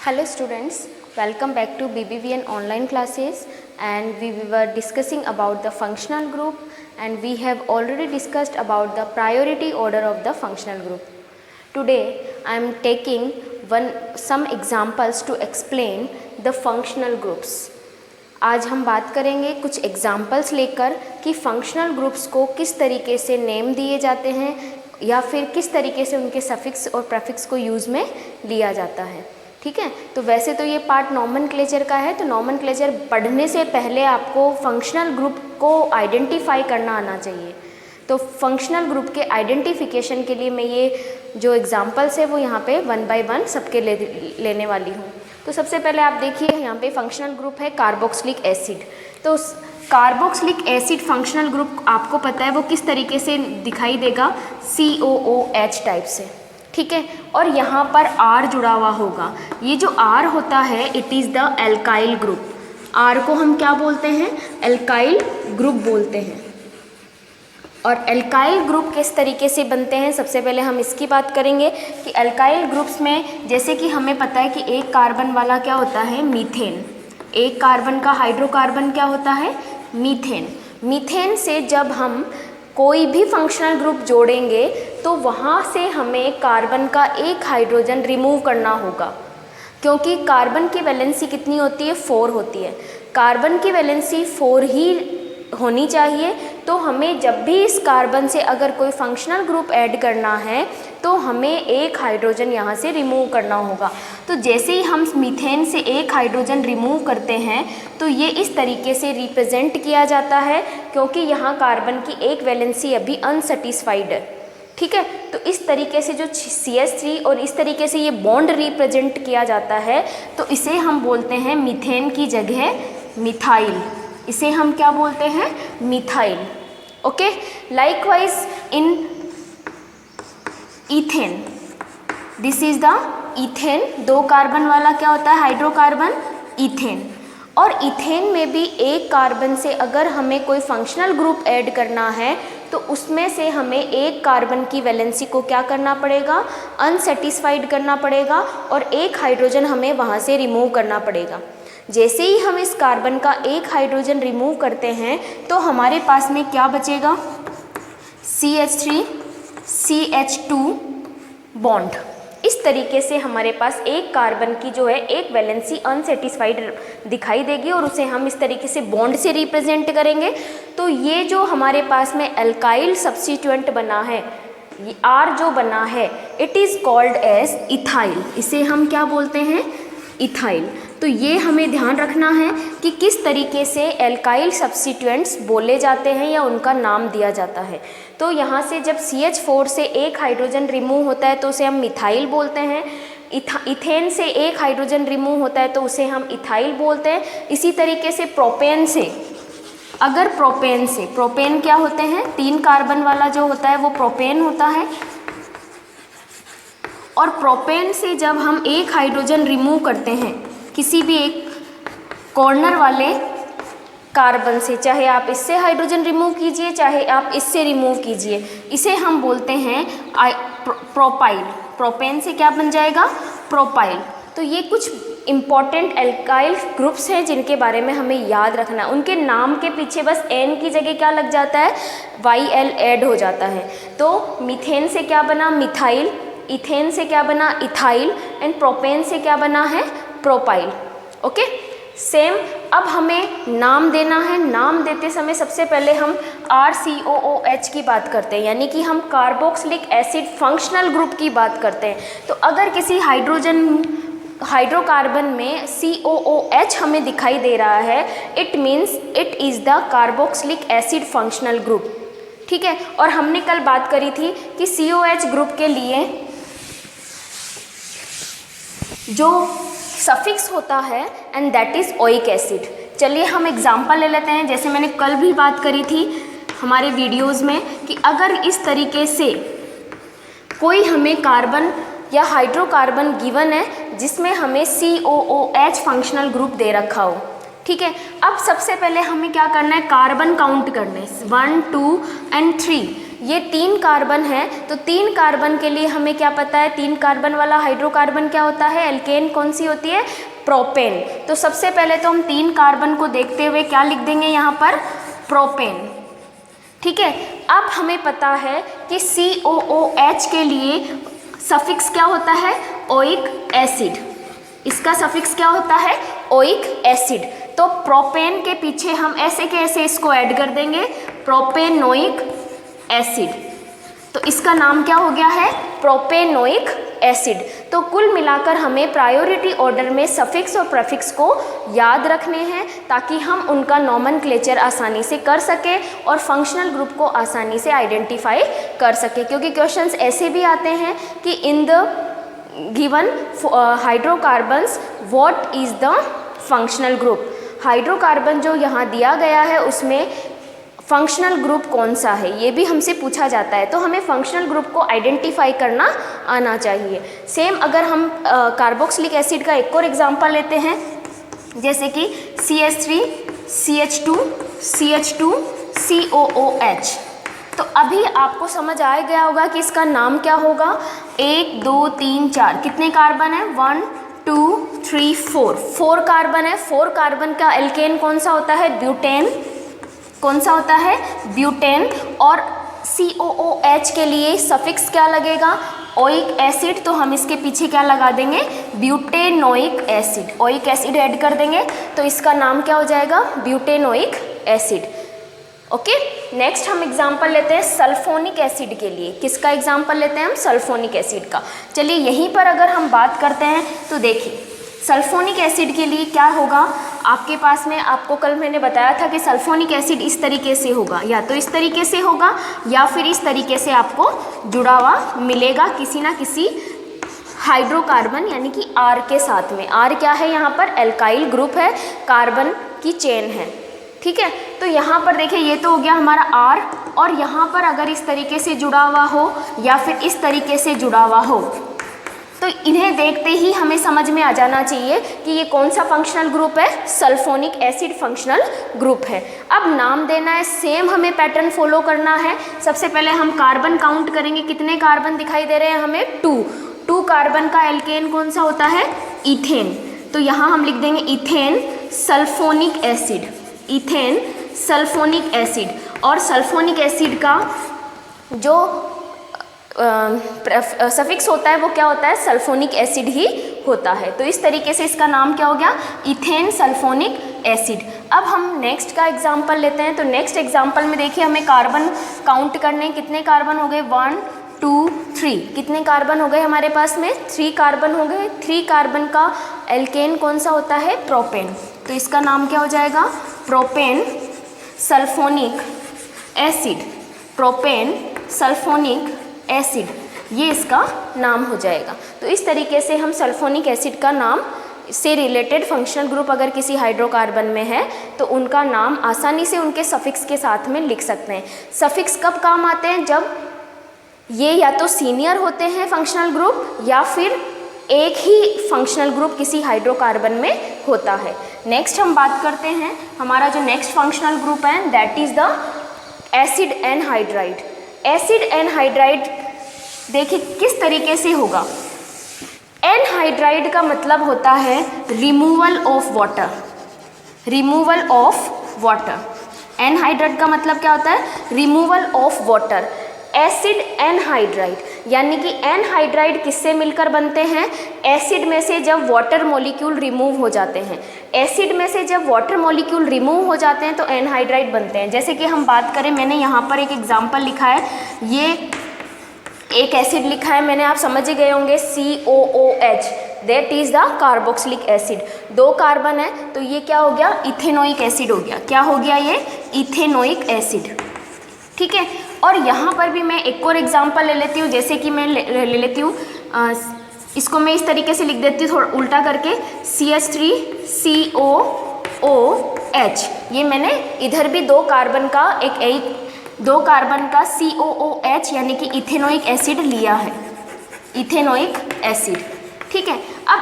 Hello students, welcome back to BBVN online classes, and we were discussing about the functional group, and we have already discussed about the priority order of the functional group. Today I am taking some examples to explain the functional groups. आज हम बात करेंगे कुछ examples लेकर कि functional groups को किस तरीके से नेम दिए जाते हैं या फिर किस तरीके से उनके सफिक्स और प्रेफिक्स को यूज़ में लिया जाता है। ठीक है, तो वैसे तो ये पार्ट नॉमेनक्लेचर का है, तो नॉमेनक्लेचर पढ़ने से पहले आपको फंक्शनल ग्रुप को आइडेंटिफाई करना आना चाहिए। तो फंक्शनल ग्रुप के आइडेंटिफिकेशन के लिए मैं ये जो एग्जांपल्स है वो यहाँ पे वन बाय वन सबके लेने वाली हूँ। तो सबसे पहले आप देखिए यहाँ पे फंक्शनल ग्रुप है कार्बोक्सिलिक एसिड। तो कार्बोक्सिलिक एसिड फंक्शनल ग्रुप आपको पता है वो किस तरीके से दिखाई देगा, COOH टाइप से। ठीक है, और यहाँ पर R जुड़ा हुआ होगा। ये जो R होता है it is the alkyl group. R को हम क्या बोलते हैं, एल्काइल ग्रुप बोलते हैं। और एल्काइल ग्रुप किस तरीके से बनते हैं, सबसे पहले हम इसकी बात करेंगे कि एल्काइल ग्रुप्स में जैसे कि हमें पता है कि एक कार्बन वाला क्या होता है, मीथेन। एक कार्बन का हाइड्रोकार्बन क्या होता है, मीथेन। मीथेन से जब हम कोई भी फंक्शनल ग्रुप जोड़ेंगे तो वहाँ से हमें कार्बन का एक हाइड्रोजन रिमूव करना होगा, क्योंकि कार्बन की वैलेंसी कितनी होती है, 4 होती है। कार्बन की वैलेंसी 4 ही होनी चाहिए। तो हमें जब भी इस कार्बन से अगर कोई फंक्शनल ग्रुप ऐड करना है तो हमें एक हाइड्रोजन यहाँ से रिमूव करना होगा। तो जैसे ही हम मीथेन से एक हाइड्रोजन रिमूव करते हैं तो ये इस तरीके से रिप्रेजेंट किया जाता है, क्योंकि यहाँ कार्बन की एक वैलेंसी अभी अनसेटिस्फाइड है। ठीक है, तो इस तरीके से जो CH3 और इस तरीके से ये बॉन्ड रिप्रेजेंट किया जाता है, तो इसे हम बोलते हैं मीथेन की जगह मिथाइल। इसे हम क्या बोलते हैं, methyl. Okay, likewise in ethane, this is the ethane. 2 carbon वाला क्या होता है, हाइड्रोकार्बन, इथेन। और इथेन में भी एक कार्बन से अगर हमें कोई फंक्शनल ग्रुप ऐड करना है तो उसमें से हमें एक कार्बन की वैलेंसी को क्या करना पड़ेगा, अनसेटिस्फाइड करना पड़ेगा, और एक हाइड्रोजन हमें वहाँ से रिमूव करना पड़ेगा। जैसे ही हम इस कार्बन का एक हाइड्रोजन रिमूव करते हैं तो हमारे पास में क्या बचेगा, CH3 CH2 बॉन्ड। इस तरीके से हमारे पास एक कार्बन की जो है एक वैलेंसी अनसेटिस्फाइड दिखाई देगी और उसे हम इस तरीके से बॉन्ड से रिप्रेजेंट करेंगे। तो ये जो हमारे पास में एल्काइल सब्स्टिट्यूएंट बना है, ये R जो बना है, it is called as ethyl. इसे हम क्या बोलते हैं, इथाइल। तो ये हमें ध्यान रखना है कि किस तरीके से एल्काइल सब्स्टिट्यूएंट्स बोले जाते हैं या उनका नाम दिया जाता है। तो यहाँ से जब CH4 से एक हाइड्रोजन रिमूव होता है तो उसे हम मिथाइल बोलते हैं। इथेन से एक हाइड्रोजन रिमूव होता है तो उसे हम इथाइल बोलते हैं। इसी तरीके से प्रोपेन से, अगर प्रोपेन क्या होते हैं, 3 कार्बन वाला जो होता है वो प्रोपेन होता है। और प्रोपेन से जब हम एक हाइड्रोजन रिमूव करते हैं किसी भी एक कॉर्नर वाले कार्बन से, चाहे आप इससे हाइड्रोजन रिमूव कीजिए चाहे आप इससे रिमूव कीजिए, इसे हम बोलते हैं प्रोपाइल। प्रोपेन से क्या बन जाएगा, प्रोपाइल। तो ये कुछ इम्पॉर्टेंट एल्काइल ग्रुप्स हैं जिनके बारे में हमें याद रखना है। उनके नाम के पीछे बस N की जगह क्या लग जाता है, YL ऐड हो जाता है। तो मीथेन से क्या बना, मिथाइल। इथेन से क्या बना, इथाइल। एंड प्रोपेन से क्या बना है, प्रोपाइल। Okay, same. अब हमें नाम देना है। नाम देते समय सबसे पहले हम RCOOH की बात करते हैं, यानी कि हम कार्बोक्सिलिक एसिड फंक्शनल ग्रुप की बात करते हैं। तो अगर किसी हाइड्रोकार्बन में COOH हमें दिखाई दे रहा है, it means it is the carboxylic acid functional group. ठीक है, और हमने कल बात करी थी कि COH ग्रुप के लिए जो सफिक्स होता है and that is oic acid. चलिए हम एग्जांपल ले लेते हैं। जैसे मैंने कल भी बात करी थी हमारे वीडियोस में कि अगर इस तरीके से कोई हमें कार्बन या हाइड्रोकार्बन गिवन है जिसमें हमें COOH फंक्शनल ग्रुप दे रखा हो। ठीक है, अब सबसे पहले हमें क्या करना है, कार्बन काउंट करने, 1 2 एंड 3। ये 3 कार्बन है, तो 3 कार्बन के लिए हमें क्या पता है, 3 कार्बन वाला हाइड्रोकार्बन क्या होता है, एल्केन कौन सी होती है, प्रोपेन। तो सबसे पहले तो हम 3 कार्बन को देखते हुए क्या लिख देंगे यहाँ पर, प्रोपेन। ठीक है, अब हमें पता है कि COOH के लिए सफिक्स क्या होता है, ओइक एसिड। इसका सफिक्स क्या होता है, ओइक एसिड। तो प्रोपेन के पीछे हम ऐसे के ऐसे इसको ऐड कर देंगे, प्रोपेनोइक एसिड। तो इसका नाम क्या हो गया है, प्रोपेनोइक एसिड। तो कुल मिलाकर हमें प्रायोरिटी ऑर्डर में सफिक्स और प्रीफिक्स को याद रखने हैं ताकि हम उनका नॉमेनक्लेचर आसानी से कर सकें और फंक्शनल ग्रुप को आसानी से आइडेंटिफाई कर सकें, क्योंकि क्वेश्चंस ऐसे भी आते हैं कि in the given hydrocarbons what is the functional group. Hydrocarbon जो यहाँ दिया गया है उसमें फंक्शनल ग्रुप कौन सा है, ये भी हमसे पूछा जाता है। तो हमें फंक्शनल ग्रुप को आइडेंटिफाई करना आना चाहिए। सेम अगर हम कार्बोक्सिलिक एसिड का एक और एग्जांपल लेते हैं, जैसे कि CH3 CH2 CH2 COOH। तो अभी आपको समझ आ गया होगा कि इसका नाम क्या होगा। 1 2 3 4 कितने कार्बन है, 1 2 3 4 कार्बन है। 4 कार्बन का एल्केन कौन सा होता है, ब्यूटेन। कौन सा होता है, ब्यूटेन। और COOH के लिए सफिक्स क्या लगेगा, ओइक एसिड। तो हम इसके पीछे क्या लगा देंगे, butanoic acid. Oic acid add कर देंगे तो इसका नाम क्या हो जाएगा, ब्यूटेनोइक एसिड। ओके, नेक्स्ट हम एग्जांपल लेते हैं सल्फोनिक एसिड के लिए। किसका एग्जांपल लेते हैं हम, सल्फोनिक एसिड का। चलिए यहीं पर अगर हम बात करते हैं तो देखिए सल्फोनिक एसिड के लिए क्या होगा, आपके पास में, आपको कल मैंने बताया था कि सल्फोनिक एसिड इस तरीके से होगा, या तो इस तरीके से होगा या फिर इस तरीके से आपको जुड़ा हुआ मिलेगा किसी ना किसी हाइड्रोकार्बन यानी कि R के साथ में। R क्या है यहाँ पर, एल्काइल ग्रुप है, कार्बन की चेन है। ठीक है, तो यहाँ पर देखिए ये तो हो गया हमारा R, और यहाँ पर अगर इस तरीके से जुड़ा हुआ हो या फिर इस तरीके से जुड़ा हुआ हो तो इन्हें देखते ही हमें समझ में आ जाना चाहिए कि ये कौन सा फंक्शनल ग्रुप है, सल्फोनिक एसिड फंक्शनल ग्रुप है। अब नाम देना है, सेम हमें पैटर्न फॉलो करना है। सबसे पहले हम कार्बन काउंट करेंगे, कितने कार्बन दिखाई दे रहे हैं हमें, 2 कार्बन का एल्केन कौन सा होता है, इथेन। तो यहाँ हम लिख देंगे ethane sulphonic acid, ethane sulphonic acid. और सल्फोनिक एसिड का जो सफिक्स होता है वो क्या होता है, सल्फोनिक एसिड ही होता है। तो इस तरीके से इसका नाम क्या हो गया, इथेन सल्फोनिक एसिड। अब हम नेक्स्ट का एग्जांपल लेते हैं। तो नेक्स्ट एग्जांपल में देखिए हमें कार्बन काउंट करने, कितने कार्बन हो गए, 1 2 3। कितने कार्बन हो गए हमारे पास में, 3 कार्बन हो गए। 3 कार्बन का एल्केन कौन सा होता है, प्रोपेन। तो इसका नाम क्या हो जाएगा, propane sulphonic acid, propane sulphonic acid, ये इसका नाम हो जाएगा। तो इस तरीके से हम सल्फोनिक एसिड का नाम से रिलेटेड फंक्शनल ग्रुप अगर किसी हाइड्रोकार्बन में है तो उनका नाम आसानी से उनके सफिक्स के साथ में लिख सकते हैं। सफिक्स कब काम आते हैं, जब ये या तो सीनियर होते हैं फंक्शनल ग्रुप या फिर एक ही फंक्शनल ग्रुप किसी हाइड्रोकार्बन में होता है। नेक्स्ट हम बात करते हैं, हमारा जो नेक्स्ट फंक्शनल ग्रुप है that is the acid anhydride. Acid anhydride देखिए किस तरीके से होगा। एनहाइड्राइड का मतलब होता है removal of water, removal of water. Anhydride का मतलब क्या होता है, removal of water. Acid anhydride यानी कि एनहाइड्राइड किससे मिलकर बनते हैं, एसिड में से जब वाटर मॉलिक्यूल रिमूव हो जाते हैं। एसिड में से जब वाटर मॉलिक्यूल रिमूव हो जाते हैं तो एनहाइड्राइड बनते हैं। जैसे कि हम बात करें, मैंने यहाँ पर एक एग्जांपल लिखा है, ये एक एसिड लिखा है मैंने, आप समझ ही गए होंगे, COOH, that is the carboxylic acid. 2 carbon है तो ये क्या हो गया, इथेनोइक एसिड हो गया। क्या हो गया ये, इथेनोइक एसिड। ठीक है, और यहाँ पर भी मैं एक और एग्जांपल ले लेती हूँ। जैसे कि मैं ले लेती हूँ, इसको मैं इस तरीके से लिख देती हूँ थोड़ा उल्टा करके, CH3 COOH। ये मैंने इधर भी 2 कार्बन का एक 2 कार्बन का COOH यानी कि इथेनोइक एसिड लिया है, इथेनोइक एसिड। ठीक है, अब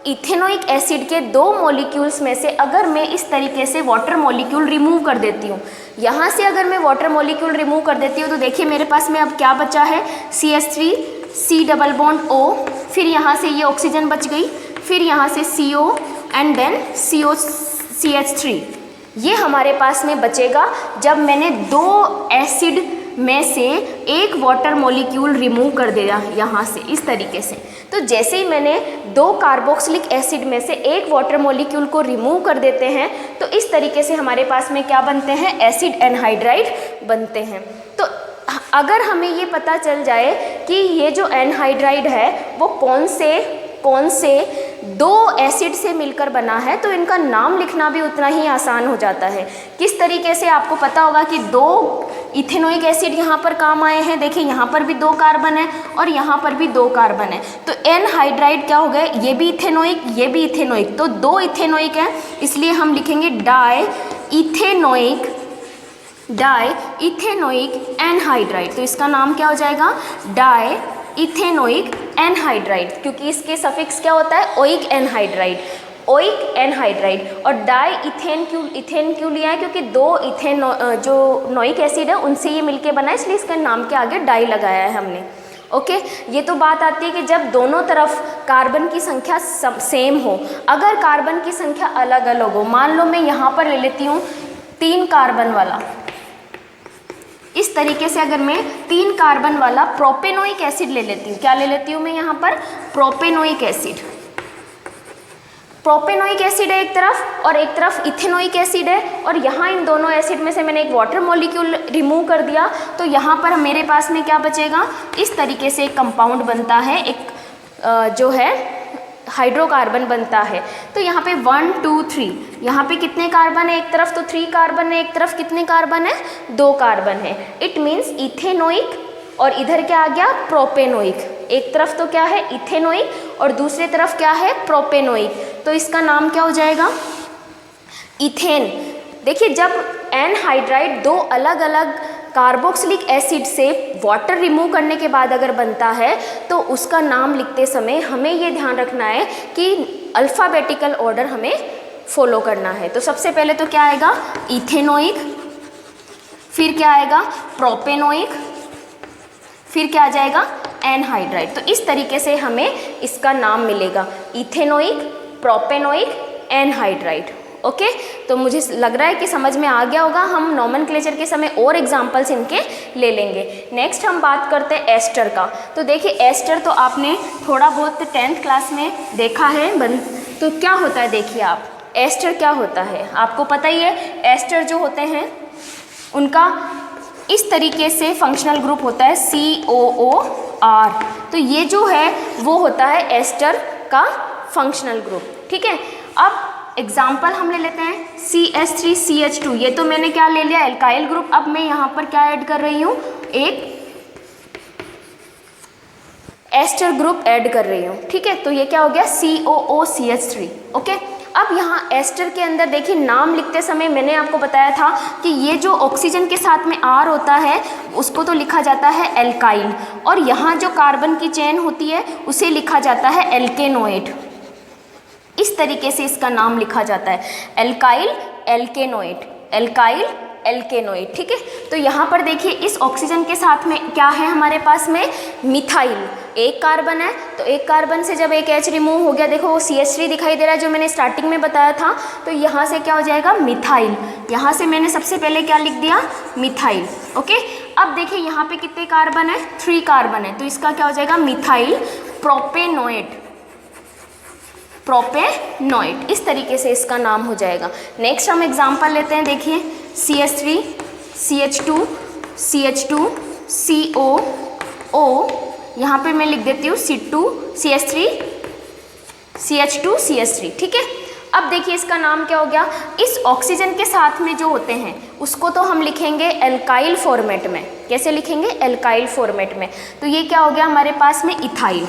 इथेनोइक एसिड के 2 मॉलिक्यूल्स में से अगर मैं इस तरीके से वाटर मॉलिक्यूल रिमूव कर देती हूँ, यहाँ से अगर मैं वाटर मॉलिक्यूल रिमूव कर देती हूँ तो देखिए मेरे पास में अब क्या बचा है, CH3 C double bond O, फिर यहाँ से ये ऑक्सीजन बच गई, फिर यहाँ से CO एंड देन CH3। ये हमारे पास में बचेगा जब मैंने 2 एसिड में से एक वाटर मॉलिक्यूल रिमूव कर दिया यहाँ से इस तरीके से। तो जैसे ही मैंने 2 कार्बोक्सिलिक एसिड में से एक वाटर मॉलिक्यूल को रिमूव कर देते हैं तो इस तरीके से हमारे पास में क्या बनते हैं, एसिड एनहाइड्राइड बनते हैं। तो अगर हमें ये पता चल जाए कि ये जो एनहाइड्राइड है वो कौन से 2 एसिड से मिलकर बना है, तो इनका नाम लिखना भी उतना ही आसान हो जाता है। किस तरीके से, आपको पता होगा कि 2 इथेनोइक एसिड यहाँ पर काम आए हैं। देखिए यहाँ पर भी 2 कार्बन है और यहाँ पर भी 2 कार्बन है, तो एनहाइड्राइड क्या हो गए, ये भी इथेनोइक ये भी इथेनोइक, तो 2 इथेनोइक है, इसलिए हम लिखेंगे डाई इथेनोइक एनहाइड्राइड। तो इसका नाम क्या हो जाएगा, डाई इथेनोइक एनहाइड्राइड, क्योंकि इसके सफिक्स क्या होता है, ओइक एनहाइड्राइड। और डाई इथेन क्यों लिया है, क्योंकि 2 जो नोइक एसिड है उनसे ये मिलके बना है, इसलिए इसका नाम के आगे डाई लगाया है हमने। ओके, ये तो बात आती है कि जब दोनों तरफ कार्बन की संख्या सेम हो। अगर कार्बन की संख्या अलग अलग हो, मान लो मैं यहाँ पर ले लेती हूँ 3 कार्बन वाला, इस तरीके से अगर मैं 3 कार्बन वाला प्रोपेनोइक एसिड ले लेती हूँ, क्या ले लेती हूँ मैं यहाँ पर, प्रोपेनोइक एसिड है एक तरफ और एक तरफ इथेनोइक एसिड है, और यहाँ इन दोनों एसिड में से मैंने एक वाटर मॉलिक्यूल रिमूव कर दिया, तो यहाँ पर मेरे पास में क्या बचेगा, इस तरीके से एक कंपाउंड बनता है, एक जो है हाइड्रोकार्बन बनता है। तो यहाँ पे 1 2 3, यहाँ पे कितने कार्बन है, एक तरफ तो 3 कार्बन है, एक तरफ कितने कार्बन है, 2 कार्बन है। इट मीन्स इथेनोइक और इधर क्या आ गया, प्रोपेनोइक। एक तरफ तो क्या है, इथेनोइक और दूसरी तरफ क्या है, प्रोपेनोइक। तो इसका नाम क्या हो जाएगा, इथेन। देखिए जब एनहाइड्राइड 2 अलग अलग कार्बोक्सिलिक एसिड से वाटर रिमूव करने के बाद अगर बनता है तो उसका नाम लिखते समय हमें ये ध्यान रखना है कि अल्फ़ाबेटिकल ऑर्डर हमें फॉलो करना है। तो सबसे पहले तो क्या आएगा, इथेनोइक, फिर क्या आएगा, प्रोपेनोइक, फिर क्या आ जाएगा, एनहाइड्राइड। तो इस तरीके से हमें इसका नाम मिलेगा, इथेनोइक, प्रोपेनोइक, एनहाइड्राइड। ओके, तो मुझे लग रहा है कि समझ में आ गया होगा। हम नोमेनक्लेचर के समय और एग्जाम्पल्स इनके ले लेंगे। नेक्स्ट हम बात करते हैं एस्टर का। तो देखिए एस्टर तो आपने थोड़ा बहुत 10th क्लास में देखा है, तो क्या होता है, देखिए आप एस्टर क्या होता है आपको पता ही है। एस्टर जो होते हैं उनका इस तरीके से फंक्शनल ग्रुप होता है COOR। तो ये जो है वो होता है एस्टर का फंक्शनल ग्रुप, ठीक है। अब एग्जाम्पल हम ले लेते हैं CH3CH2, ये तो मैंने क्या ले लिया, एल्काइल ग्रुप। अब मैं यहाँ पर क्या ऐड कर रही हूँ, एक एस्टर ग्रुप ऐड कर रही हूँ, ठीक है। तो ये क्या हो गया, COOCH3। ओके, अब यहाँ एस्टर के अंदर देखिए नाम लिखते समय मैंने आपको बताया था कि ये जो ऑक्सीजन के साथ में R होता है उसको तो लिखा जाता है एल्काइल, और यहाँ जो कार्बन की चेन होती है उसे लिखा जाता है एल्केनोएट। इस तरीके से इसका नाम लिखा जाता है, एल्काइल एल्केनोएट, ठीक है। तो यहाँ पर देखिए इस ऑक्सीजन के साथ में क्या है हमारे पास में, मिथाइल। एक कार्बन है तो एक कार्बन से जब एक H रिमूव हो गया, देखो वो CH3 दिखाई दे रहा है जो मैंने स्टार्टिंग में बताया था, तो यहाँ से क्या हो जाएगा, मिथाइल। यहाँ से मैंने सबसे पहले क्या लिख दिया, मिथाइल। ओके, अब देखिए यहाँ पे कितने कार्बन है, 3 कार्बन है, तो इसका क्या हो जाएगा, मिथाइल प्रोपेनोएट। इस तरीके से इसका नाम हो जाएगा। नेक्स्ट हम एग्जांपल लेते हैं, देखिए CH3 CH2 CH2 COO, यहाँ पे मैं लिख देती हूँ C2 CH3 CH2 CH3, ठीक है। अब देखिए इसका नाम क्या हो गया, इस ऑक्सीजन के साथ में जो होते हैं उसको तो हम लिखेंगे एल्काइल फॉर्मेट में। कैसे लिखेंगे, एल्काइल फॉर्मेट में। तो ये क्या हो गया हमारे पास में, इथाइल,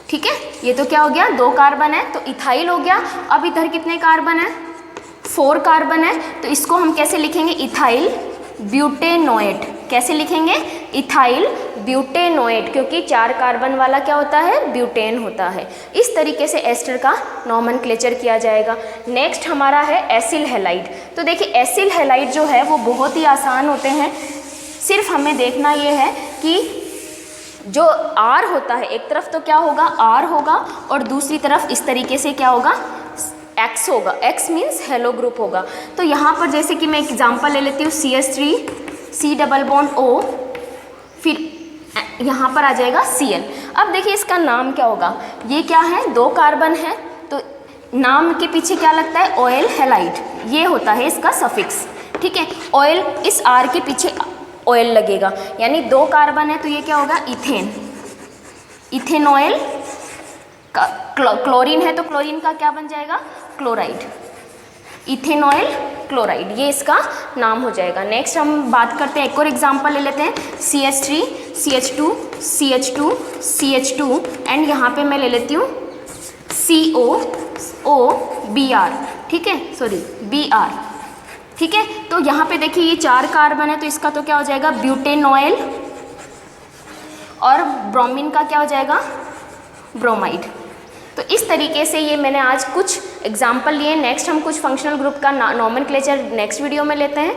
ठीक है। ये तो क्या हो गया, 2 कार्बन है तो इथाइल हो गया। अब इधर कितने कार्बन है, 4 कार्बन है, तो इसको हम कैसे लिखेंगे, इथाइल ब्यूटेनोएट। कैसे लिखेंगे, इथाइल ब्यूटेनोएट, क्योंकि 4 कार्बन वाला क्या होता है, ब्यूटेन होता है। इस तरीके से एस्टर का नॉमेनक्लेचर किया जाएगा। नेक्स्ट हमारा है एसिल हैलाइड। तो देखिए एसिल हैलाइड जो है वो बहुत ही आसान होते हैं, सिर्फ हमें देखना ये है कि जो R होता है, एक तरफ तो क्या होगा, R होगा, और दूसरी तरफ इस तरीके से क्या होगा, X होगा। X मीन्स हेलो ग्रुप होगा। तो यहाँ पर जैसे कि मैं एग्जांपल ले लेती हूँ, CH3 C double bond O, फिर यहाँ पर आ जाएगा Cl। अब देखिए इसका नाम क्या होगा, ये क्या है, 2 कार्बन है, तो नाम के पीछे क्या लगता है, ऑयल हैलाइड, ये होता है इसका सफिक्स। ठीक है, ऑयल, इस R के पीछे ऑयल लगेगा, यानी 2 कार्बन है तो ये क्या होगा, इथेन, इथेनॉयल। क्लोरीन है तो क्लोरीन का क्या बन जाएगा, क्लोराइड, इथेनॉयल क्लोराइड, ये इसका नाम हो जाएगा। नेक्स्ट हम बात करते हैं, एक और एग्जांपल ले लेते हैं, CH3 CH2 CH2 CH2 and यहाँ पे मैं ले लेती हूँ COOBr, ठीक है, सॉरी Br, ठीक है। तो यहाँ पे देखिए ये 4 कार्बन है तो इसका तो क्या हो जाएगा, ब्यूटेनॉयल, और ब्रोमीन का क्या हो जाएगा, ब्रोमाइड। तो इस तरीके से ये मैंने आज कुछ एग्जाम्पल लिए। नेक्स्ट हम कुछ फंक्शनल ग्रुप का नॉमेनक्लेचर नेक्स्ट वीडियो में लेते हैं।